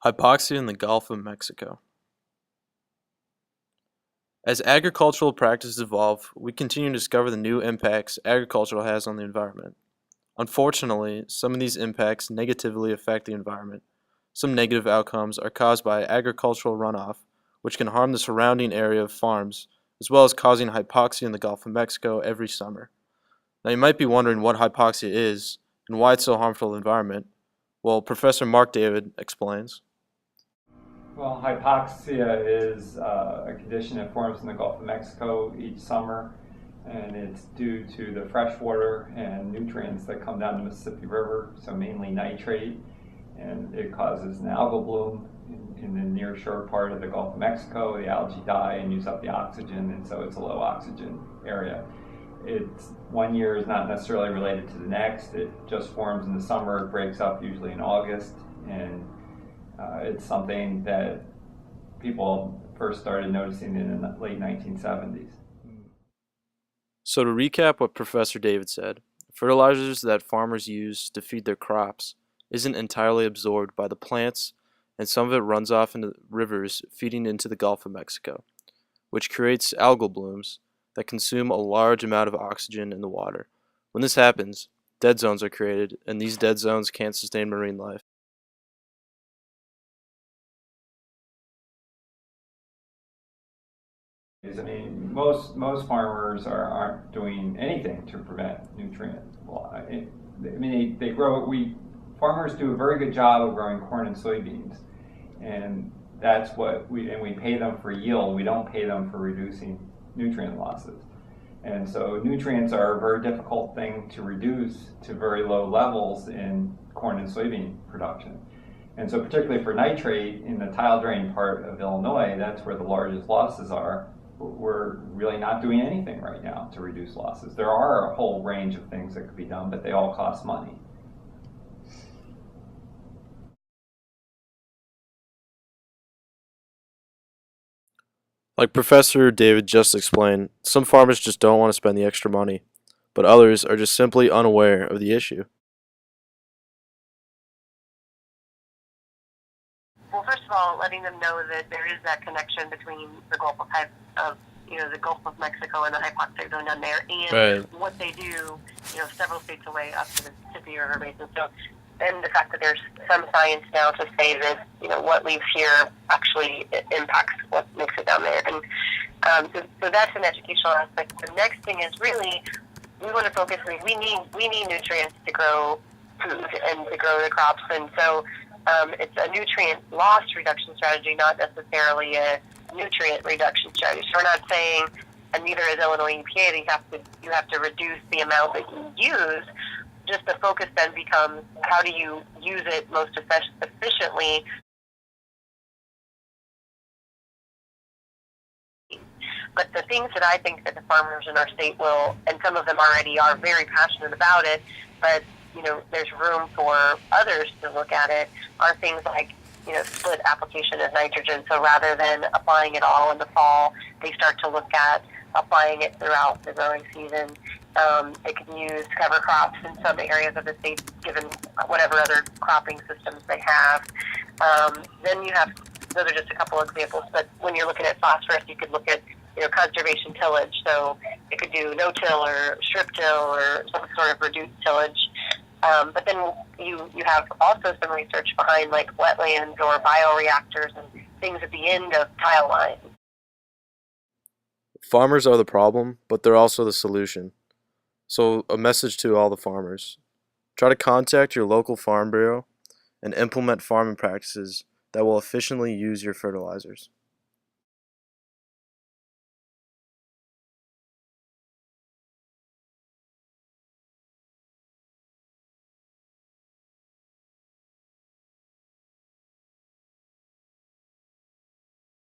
Hypoxia in the Gulf of Mexico. As agricultural practices evolve, we continue to discover the new impacts agriculture has on the environment. Unfortunately, some of these impacts negatively affect the environment. Some negative outcomes are caused by agricultural runoff, which can harm the surrounding area of farms, as well as causing hypoxia in the Gulf of Mexico every summer. Now, you might be wondering what hypoxia is and why it's so harmful to the environment. Well, Professor Mark David explains. Well, hypoxia is a condition that forms in the Gulf of Mexico each summer, and it's due to the fresh water and nutrients that come down the Mississippi River, so mainly nitrate, and it causes an algal bloom in the near shore part of the Gulf of Mexico. The algae die and use up the oxygen, and so it's a low oxygen area. It's 1 year is not necessarily related to the next. It just forms in the summer, it breaks up usually in August, and it's something that people first started noticing in the late 1970s. So to recap what Professor David said, fertilizers that farmers use to feed their crops isn't entirely absorbed by the plants, and some of it runs off into rivers feeding into the Gulf of Mexico, which creates algal blooms that consume a large amount of oxygen in the water. When this happens, dead zones are created, and these dead zones can't sustain marine life. I mean, most farmers aren't doing anything to prevent nutrient loss. They grow. Farmers do a very good job of growing corn and soybeans, and that's what we pay them for yield. We don't pay them for reducing nutrient losses. And so nutrients are a very difficult thing to reduce to very low levels in corn and soybean production. And so particularly for nitrate in the tile drain part of Illinois, that's where the largest losses are. We're really not doing anything right now to reduce losses. There are a whole range of things that could be done, but they all cost money. Like Professor David just explained, some farmers just don't want to spend the extra money, but others are just simply unaware of the issue. Well, first of all, letting them know that there is that connection between the the Gulf of Mexico and the hypoxic zone down there, and Right. what they do, several states away up to the Mississippi River Basin. So, and the fact that there's some science now to say that what leaves here actually impacts what makes it down there, and so that's an educational aspect. The next thing is really we want to focus. We need nutrients to grow food and to grow the crops, and so. It's a nutrient loss reduction strategy, not necessarily a nutrient reduction strategy. So we're not saying, and neither is Illinois EPA, that you have to reduce the amount that you use. Just the focus then becomes how do you use it most efficiently. But the things that I think that the farmers in our state will, and some of them already are very passionate about it, but there's room for others to look at it, are things like, split application of nitrogen. So rather than applying it all in the fall, they start to look at applying it throughout the growing season. They can use cover crops in some areas of the state, given whatever other cropping systems they have. Then you have, those are just a couple examples, but when you're looking at phosphorus, you could look at conservation tillage. So it could do no-till or strip-till or some sort of reduced tillage. But then you have also some research behind like wetlands or bioreactors and things at the end of tile lines. Farmers are the problem, but they're also the solution. So a message to all the farmers. Try to contact your local farm bureau and implement farming practices that will efficiently use your fertilizers.